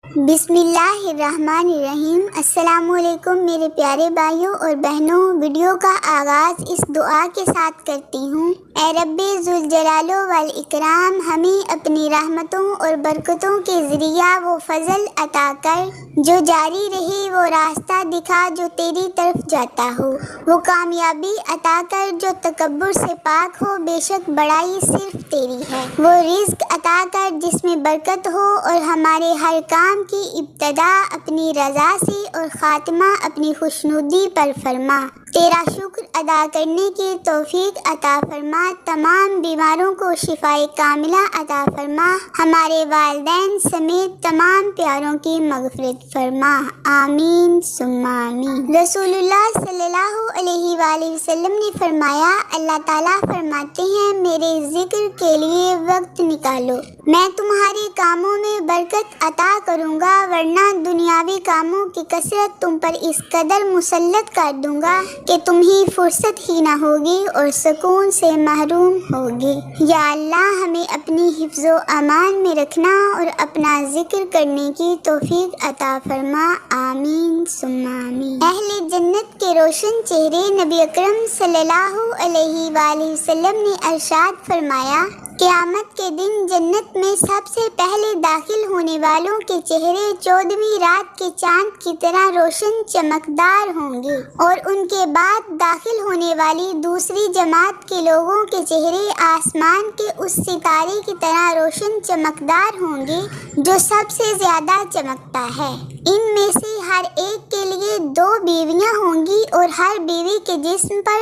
बिस्मिल्लाहिर्रहमानिर्रहीम। अस्सलाम वालेकुम मेरे प्यारे भाइयों और बहनों। वीडियो का आगाज़ इस दुआ के साथ करती हूँ। ए रब्बे जुल जलालो वल इकराम, हमें अपनी रहमतों और बरकतों के ज़रिया वो फजल अता कर जो जारी रहे, वो रास्ता दिखा जो तेरी तरफ जाता हो, वो कामयाबी अता कर जो तकब्बुर से पाक हो, बेशक बड़ाई सिर्फ तेरी है। वो रिज़्क अता कर जिसमें बरकत हो और हमारे हर काम की इब्तदा अपनी रज़ा से और ख़ात्मा अपनी खुशनुदी पर फरमा। तेरा शुक्र अदा करने की तौफीक अता फरमा। तमाम बीमारों को शिफाए कामिला अता फरमा। हमारे वालिदैन समेत तमाम प्यारों की मग़फ़िरत फरमा। आमीन सुम्मा आमीन। रसूलुल्लाह सल्लल्लाहु अलैहि वसल्लम ने फरमाया, अल्लाह ताला फरमाते हैं, मेरे ज़िक्र के लिए वक्त निकालो, मैं तुम्हारे कामों में बरकत अता करूँगा, वरना दुनियावी कामों की कसरत तुम पर इस कदर मुसल्लत कर दूँगा कि तुम्हें फुर्सत ही ना होगी और सुकून से महरूम होगी। या अल्लाह, हमें अपनी हिफ्ज़ो अमान में रखना और अपना जिक्र करने की तौफीक अता फरमा। आमीन सुम्मा आमीन। अहले जन्नत के रोशन चेहरे नबी अकरम सल्लल्लाहु अलैहि वसल्लम ने इरशाद फरमाया, क़यामत के दिन जन्नत में सबसे पहले दाखिल होने वालों के चेहरे 14वीं रात के चांद की तरह रोशन चमकदार होंगे और उनके बाद दाखिल होने वाली दूसरी जमात के लोगों के चेहरे आसमान के उस सितारे की तरह रोशन चमकदार होंगे जो सबसे ज़्यादा चमकता है। इनमें से हर एक के लिए 2 बीवियाँ होंगी और हर बीवी के जिस्म पर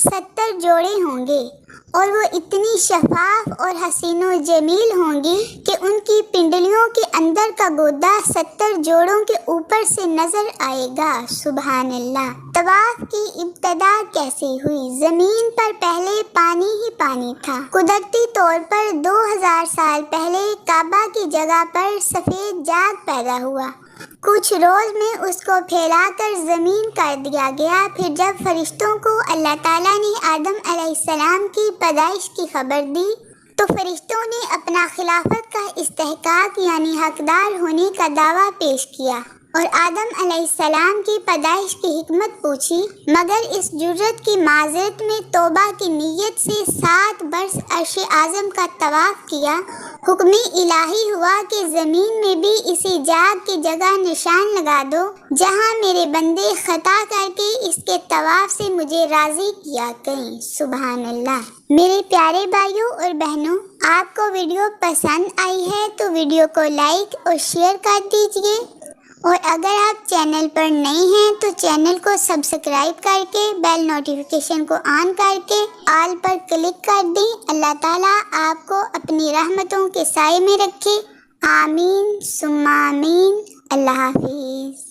70 जोड़े होंगे और वो इतनी शफाफ और हसीनो जमील होंगी कि उनकी पिंडलियों के अंदर का गोदा 70 जोड़ों के ऊपर से नजर आएगा। सुभान अल्लाह। तवाफ की इब्तदा कैसे हुई? जमीन पर पहले पानी ही पानी था। कुदरती तौर पर 2000 साल पहले काबा की जगह पर सफ़ेद जाग पैदा हुआ। कुछ रोज़ में उसको फैलाकर ज़मीन कर दिया गया। फिर जब फरिश्तों को अल्लाह ताला ने आदम अलैहिस्सलाम की पैदाइश की खबर दी तो फरिश्तों ने अपना खिलाफत का इस्तेहकाक यानी हकदार होने का दावा पेश किया और आदम अलैहिस्सलाम की पैदाइश की हिकमत पूछी, मगर इस जुर्रत की माज़रत में तौबा की नीयत से 7 बरस अर्श आज़म का तवाफ़ किया। हुक्म इलाही हुआ कि ज़मीन में भी इसी जाग की जगह निशान लगा दो जहाँ मेरे बंदे खता करके इसके तवाफ़ से मुझे राज़ी किया करें। सुभान अल्लाह। मेरे प्यारे भाइयों और बहनों, आपको वीडियो पसंद आई है तो वीडियो को लाइक और शेयर कर दीजिए और अगर आप चैनल पर नए हैं तो चैनल को सब्सक्राइब करके बेल नोटिफिकेशन को ऑन करके ऑल पर क्लिक कर दें। अल्लाह ताला आपको अपनी रहमतों के साए में रखे। आमीन सुम्मा आमीन। अल्लाह हाफिज़।